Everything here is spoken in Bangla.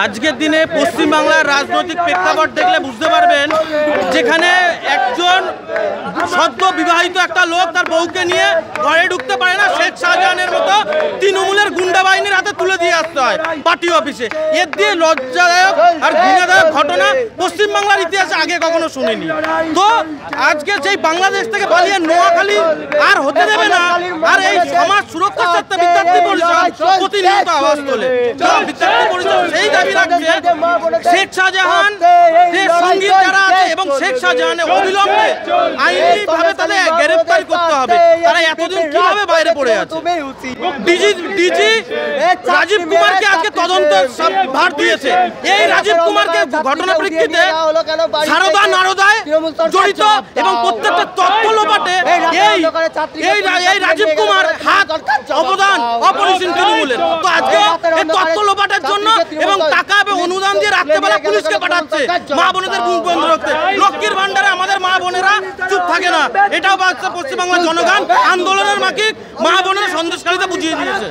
আজকের দিনে পশ্চিমবাংলার রাজনৈতিক প্রেক্ষাপট দেখলে বুঝতে পারবেন, যেখানে একজন সদ্য বিবাহিত একটা লোক তার বউকে নিয়ে ঘরে ঢুকতে পারে না, শেখ শাহজাহানের মতো তৃণমূলের গুন্ডা বাহিনীর হাতে তুলে দিয়ে আসতে হয় পার্টি অফিসে। এর দিয়ে লজ্জাদায়ক আর ঘৃণাদায়ক ঘটনা পশ্চিমবাংলার ইতিহাসে আগে কখনো শুনিনি। তো আজকে সেই বাংলাদেশ থেকে পালিয়ে নোয়াখালী আর হতে দেবে না, আর এই সমাজ সুরক্ষা সত্ত্বে বিদ্যার্থী পরিষদ প্রতিনিয়ত আওয়াজ তোলে। বিদ্যার্থী পরিষদ সেই দাবি রাখছে শেখ শাহজাহান সঙ্গীত যারা আছে এবং শেখ শাহজাহানের অবিলম্বে আইনিভাবে তাদের গ্রেফতার করতে হবে। তারা এতদিন কিভাবে বাইরে পড়ে আছে? ডিজি রাজীব কুমারকে আজকে তদন্ত ভার দিয়েছে। এই রাজীব কুমারকে ঘটনা প্রেক্ষিতে সারদা নারদায় জড়িত এবং প্রত্যেকটা তথ্য লোপাটে এই রাজীব কুমার হাত অবদান অপরিসীম তৃণমূলের। তো আজকে এই তথ্য লোপাটের জন্য এবং টাকা এবং অনুদান দিয়ে রাত্রেবেলা পুলিশকে পাঠাচ্ছে মা বোনেদের বুক বন্ধ রাখতে। লক্ষ্মীর ভান্ডারে আমাদের মা বোনেরা চুপ থাকে না, এটাও পশ্চিমবাংলার জনগণ আন্দোলনের মাকে মা বোনেরা সন্দেশকারীতে বুঝিয়ে দিয়েছে।